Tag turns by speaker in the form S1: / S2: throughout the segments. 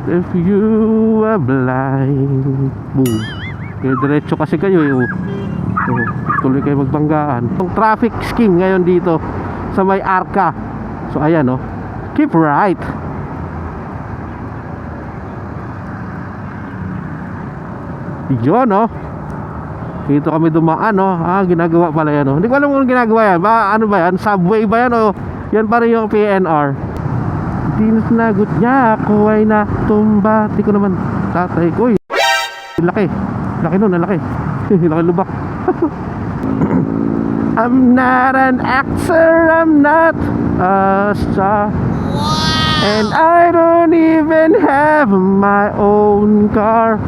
S1: If you are blind. Boom. Kaya diretso kasi kayo eh. So, tuloy kayo magbanggaan. Yung traffic scheme ngayon dito sa may Arca. So ayan oh. Keep right. Yun oh. Dito kami dumaan oh. Ginagawa pala yan oh. Hindi ko alam kung ginagawa yan. Ano ba yan? Subway ba yan oh? Yan pa rin yung PNR. Sinagot niya ako ay natumba. Di ko naman tatay ko. Laki. Laki nun, laki. Laki lubak. I'm not an actor, I'm not a star. And I don't even have my own car.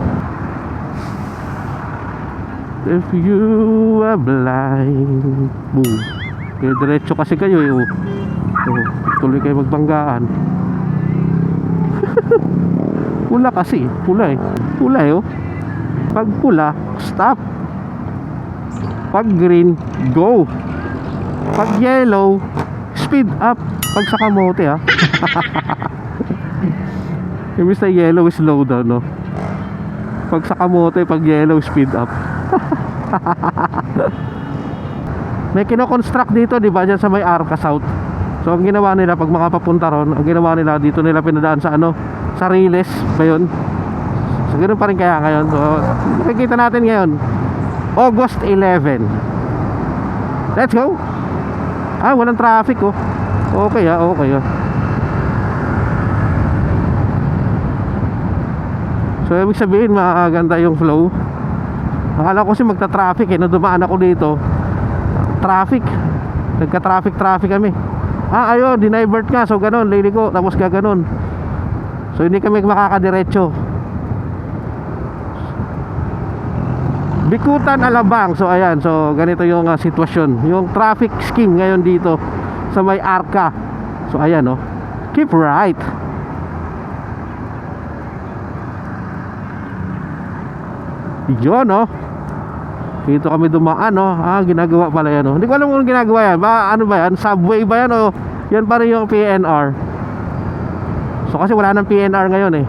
S1: If you are blind. Boom. Kaya diretso kasi kayo eh. So, tuloy kayo magbanggaan. Pula kasi, pula eh. Pula eh oh. Pag pula, stop. Pag green, go. Pag yellow, speed up. Pag sa kamote ha. Ibig na yellow is slow down no. Pag sa kamote, pag yellow, speed up. May kino-construct dito, di ba, dyan sa may Arca South. So ang ginawa nila pag mga papunta ron, ang ginawa nila dito nila pinadaan sa ano, sa Riles ba yun? So ganoon pa rin kaya ngayon. So makikita natin ngayon August 11. Let's go. Walang traffic oh. Okay okay So ibig sabihin maganda yung flow. Akala ko kasi magta-traffic eh, nung dumaan ako dito traffic, nagka-traffic kami. Ayun, dinivert nga. So ganun, liliko, tapos gaganon. So hindi kami makakadiretso. Bikutan, Alabang. So ayan, so ganito yung sitwasyon. Yung traffic scheme ngayon dito sa may Arca. So ayan oh. Keep right. Yun oh. Dito kami dumaan oh. Ginagawa pala yan oh. Hindi ko alam kung ginagawa yan. Ano ba yan? Subway ba yan oh? Yan pa rin yung PNR. So kasi wala nang PNR ngayon eh.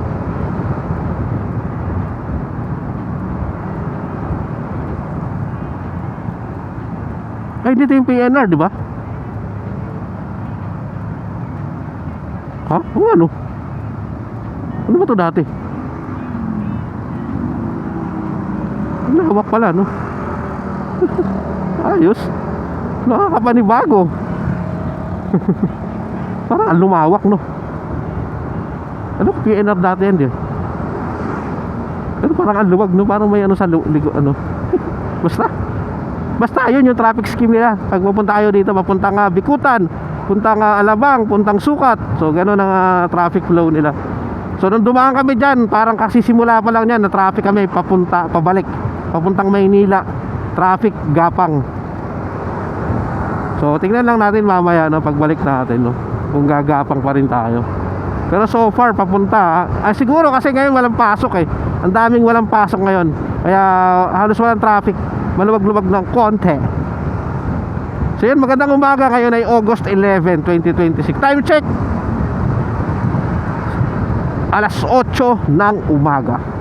S1: Ay dito yung PNR di ba? Ano? Ano ba to dati? Hawak pala no. Ayos. Nakakapanibago. Parang lumawak no. Ano PNR dati yan din. Ano parang ang luwag no. Parang may ano sa ano. Basta yun yung traffic scheme nila. Pag pupunta kayo dito, papuntang Bikutan, puntang Alabang, puntang Sukat. So ganun ang traffic flow nila. So nung dumaan kami dyan, parang kasisimula pa lang yan na traffic kami pabalik papuntang Maynila, traffic gapang. So tingnan lang natin mamaya no, pagbalik natin no, kung gagapang pa rin tayo. Pero so far papunta siguro kasi ngayon walang pasok eh. Ang daming walang pasok ngayon. Kaya halos walang traffic. Maluwag-luwag ng konti. So yun, magandang umaga. Ngayon ay August 11, 2026. Time check 8:00 ng umaga.